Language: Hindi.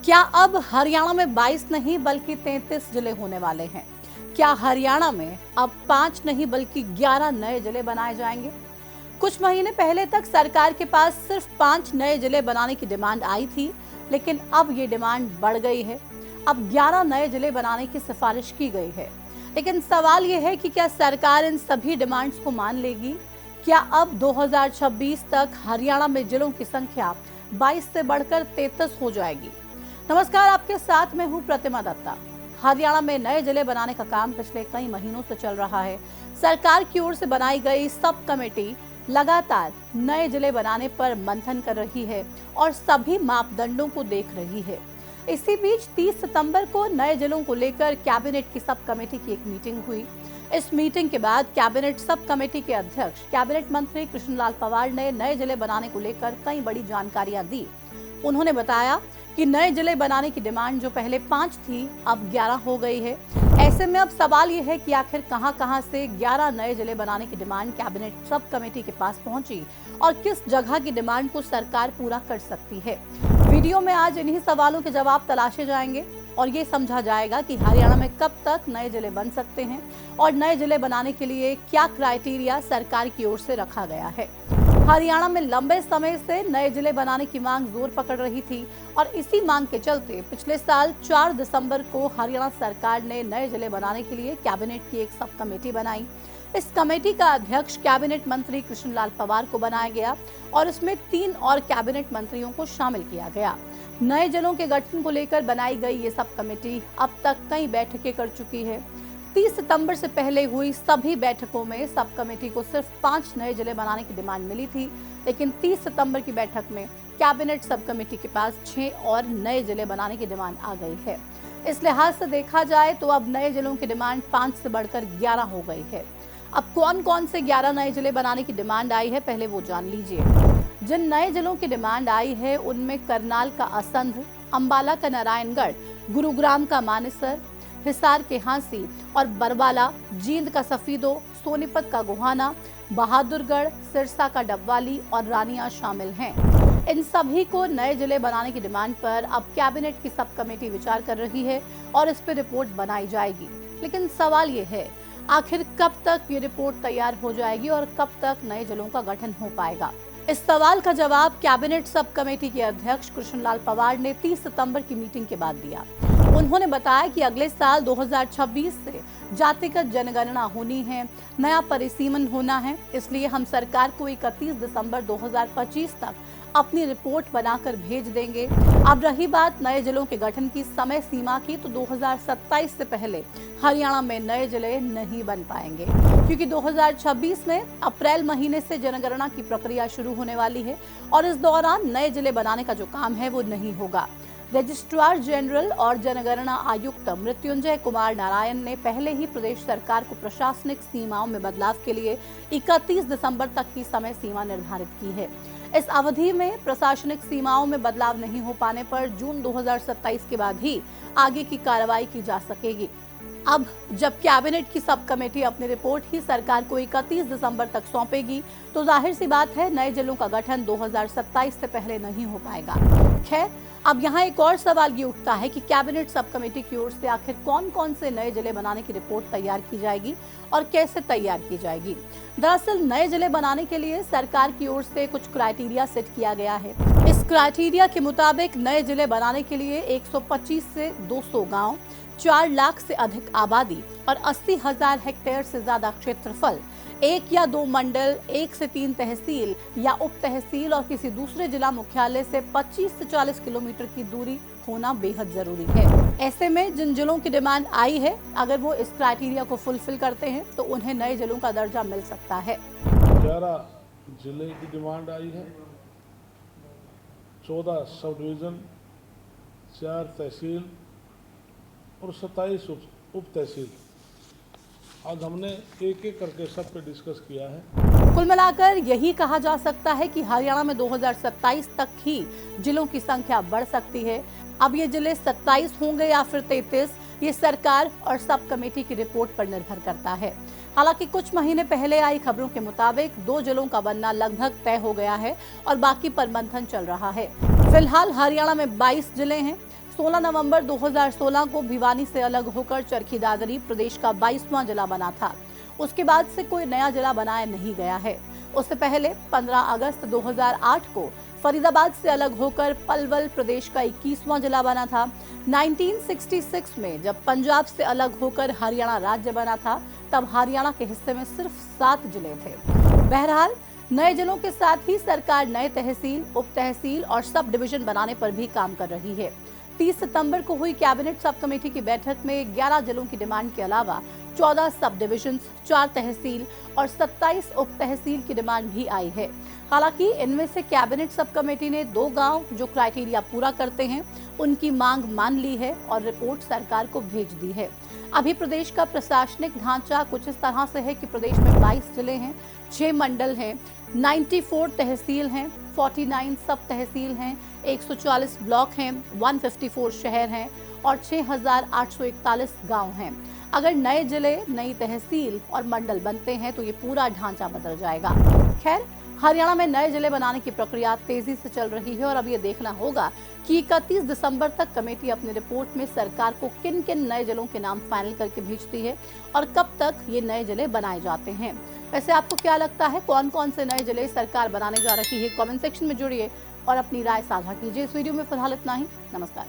क्या अब हरियाणा में 22 नहीं बल्कि 33 जिले होने वाले हैं? क्या हरियाणा में अब 5 नहीं बल्कि 11 नए जिले बनाए जाएंगे? कुछ महीने पहले तक सरकार के पास सिर्फ 5 नए जिले बनाने की डिमांड आई थी, लेकिन अब ये डिमांड बढ़ गई है। अब 11 नए जिले बनाने की सिफारिश की गई है। लेकिन सवाल ये है कि क्या सरकार इन सभी डिमांड्स को मान लेगी? क्या अब 2026 तक हरियाणा में जिलों की संख्या 22 से बढ़कर 33 हो जाएगी? नमस्कार, आपके साथ मैं हूं प्रतिमा दत्ता। हरियाणा में नए जिले बनाने का काम पिछले कई महीनों से चल रहा है। सरकार की ओर से बनाई गई सब कमेटी लगातार नए जिले बनाने पर मंथन कर रही है और सभी मापदंडों को देख रही है। इसी बीच 30 सितंबर को नए जिलों को लेकर कैबिनेट की सब कमेटी की एक मीटिंग हुई। इस मीटिंग के बाद कैबिनेट सब कमेटी के अध्यक्ष कैबिनेट मंत्री कृष्णलाल पंवार ने नए जिले बनाने को लेकर कई बड़ी जानकारियां दी। उन्होंने बताया कि नए जिले बनाने की डिमांड जो पहले 5 थी, अब 11 हो गई है। ऐसे में अब सवाल ये है कि आखिर कहां से 11 नए जिले बनाने की डिमांड कैबिनेट सब कमेटी के पास पहुंची और किस जगह की डिमांड को सरकार पूरा कर सकती है। वीडियो में आज इन्हीं सवालों के जवाब तलाशे जाएंगे और ये समझा जाएगा कि हरियाणा में कब तक नए जिले बन सकते हैं और नए जिले बनाने के लिए क्या क्राइटेरिया सरकार की ओर से रखा गया है। हरियाणा में लंबे समय से नए जिले बनाने की मांग जोर पकड़ रही थी और इसी मांग के चलते पिछले साल 4 दिसंबर को हरियाणा सरकार ने नए जिले बनाने के लिए कैबिनेट की एक सब कमेटी बनाई। इस कमेटी का अध्यक्ष कैबिनेट मंत्री कृष्णलाल पंवार को बनाया गया और इसमें 3 और कैबिनेट मंत्रियों को शामिल किया गया। नए जिलों के गठन को लेकर बनाई गई ये सब कमेटी अब तक कई बैठकें कर चुकी है। 30 सितंबर से पहले हुई सभी बैठकों में सब कमेटी को सिर्फ 5 नए जिले बनाने की डिमांड मिली थी, लेकिन 30 सितंबर की बैठक में कैबिनेट सब कमेटी के पास 6 और नए जिले बनाने की डिमांड आ गई है। इस लिहाज से देखा जाए तो अब नए जिलों की डिमांड 5 से बढ़कर 11 हो गई है। अब कौन से 11 नए जिले बनाने की डिमांड आई है, पहले वो जान लीजिए। जिन नए जिलों की डिमांड आई है उनमें करनाल का असंध, अंबाला का नारायणगढ़, गुरुग्राम का मानेसर, हिसार के हांसी और बरवाला, जींद का सफीदो, सोनीपत का गोहाना, बहादुरगढ़, सिरसा का डबवाली और रानिया शामिल हैं। इन सभी को नए जिले बनाने की डिमांड पर अब कैबिनेट की सब कमेटी विचार कर रही है और इस पर रिपोर्ट बनाई जाएगी। लेकिन सवाल ये है, आखिर कब तक ये रिपोर्ट तैयार हो जाएगी और कब तक नए जिलों का गठन हो पाएगा? इस सवाल का जवाब कैबिनेट सब कमेटी के अध्यक्ष कृष्णलाल पंवार ने 30 सितंबर की मीटिंग के बाद दिया। उन्होंने बताया कि अगले साल 2026 से जातिगत जनगणना होनी है, नया परिसीमन होना है, इसलिए हम सरकार को 31 दिसंबर 2025 तक अपनी रिपोर्ट बनाकर भेज देंगे। अब रही बात नए जिलों के गठन की समय सीमा की, तो 2027 से पहले हरियाणा में नए जिले नहीं बन पाएंगे, क्योंकि 2026 में अप्रैल महीने से जनगणना की प्रक्रिया शुरू होने वाली है और इस दौरान नए जिले बनाने का जो काम है वो नहीं होगा। रजिस्ट्रार जनरल और जनगणना आयुक्त मृत्युंजय कुमार नारायण ने पहले ही प्रदेश सरकार को प्रशासनिक सीमाओं में बदलाव के लिए 31 दिसंबर तक की समय सीमा निर्धारित की है। इस अवधि में प्रशासनिक सीमाओं में बदलाव नहीं हो पाने पर जून 2027 के बाद ही आगे की कार्रवाई की जा सकेगी। अब जब कैबिनेट की सब कमेटी अपनी रिपोर्ट ही सरकार को 31 दिसंबर तक सौंपेगी, तो जाहिर सी बात है नए जिलों का गठन 2027 से पहले नहीं हो पाएगा। खैर, अब यहाँ एक और सवाल ये उठता है कि कैबिनेट सब कमेटी की ओर से आखिर कौन से नए जिले बनाने की रिपोर्ट तैयार की जाएगी और कैसे तैयार की जाएगी। दरअसल नए जिले बनाने के लिए सरकार की ओर से कुछ क्राइटेरिया सेट किया गया है। इस क्राइटेरिया के मुताबिक नए जिले बनाने के लिए 125 से 200 गाँव, 4 लाख से अधिक आबादी और 80,000 हेक्टेयर से ज्यादा क्षेत्रफल, 1 या 2 मंडल, 1 से 3 तहसील या उप तहसील और किसी दूसरे जिला मुख्यालय से 25 से 40 किलोमीटर की दूरी होना बेहद जरूरी है। ऐसे में जिन जिलों की डिमांड आई है, अगर वो इस क्राइटेरिया को फुलफिल करते हैं तो उन्हें नए जिलों का दर्जा मिल सकता है। 11 जिले की डिमांड आई है, 14 सब डिवीजन, 4 तहसील और 27 उप तहसील। आज हमने एक एक करके सब पे डिस्कस किया है। कुल मिलाकर यही कहा जा सकता है कि हरियाणा में 2027 तक ही जिलों की संख्या बढ़ सकती है। अब ये जिले 27 होंगे या फिर 33, ये सरकार और सब कमेटी की रिपोर्ट पर निर्भर करता है। हालांकि कुछ महीने पहले आई खबरों के मुताबिक 2 जिलों का बनना लगभग तय हो गया है और बाकी पर मंथन चल रहा है। फिलहाल हरियाणा में 22 जिले हैं। 16 नवंबर 2016 को भिवानी से अलग होकर चरखी दादरी प्रदेश का 22वां जिला बना था। उसके बाद से कोई नया जिला बनाया नहीं गया है। उससे पहले 15 अगस्त 2008 को फरीदाबाद से अलग होकर पलवल प्रदेश का 21वां जिला बना था। 1966 में जब पंजाब से अलग होकर हरियाणा राज्य बना था, तब हरियाणा के हिस्से में सिर्फ 7 जिले थे। बहरहाल नए जिलों के साथ ही सरकार नए तहसील, उप तहसील और सब डिवीजन बनाने पर भी काम कर रही है। 30 सितंबर को हुई कैबिनेट सब कमेटी की बैठक में 11 जिलों की डिमांड के अलावा 14 सब डिविजन, 4 तहसील और 27 उप तहसील की डिमांड भी आई है। हालांकि इनमें से कैबिनेट सब कमेटी ने 2 गांव जो क्राइटेरिया पूरा करते हैं उनकी मांग मान ली है और रिपोर्ट सरकार को भेज दी है। अभी प्रदेश का प्रशासनिक ढांचा कुछ इस तरह से है कि प्रदेश में 22 जिले हैं, 6 मंडल हैं, 94 तहसील हैं, 49 सब तहसील हैं, 140 ब्लॉक हैं, 154 शहर हैं और 6,841 गांव हैं। अगर नए जिले, नई तहसील और मंडल बनते हैं तो ये पूरा ढांचा बदल जाएगा। खैर, हरियाणा में नए जिले बनाने की प्रक्रिया तेजी से चल रही है और अब ये देखना होगा कि 31 दिसंबर तक कमेटी अपनी रिपोर्ट में सरकार को किन किन नए जिलों के नाम फाइनल करके भेजती है और कब तक ये नए जिले बनाए जाते हैं। वैसे आपको क्या लगता है, कौन कौन से नए जिले सरकार बनाने जा रही है? कमेंट सेक्शन में जुड़िए और अपनी राय साझा कीजिए। इस वीडियो में फिलहाल इतना ही। नमस्कार।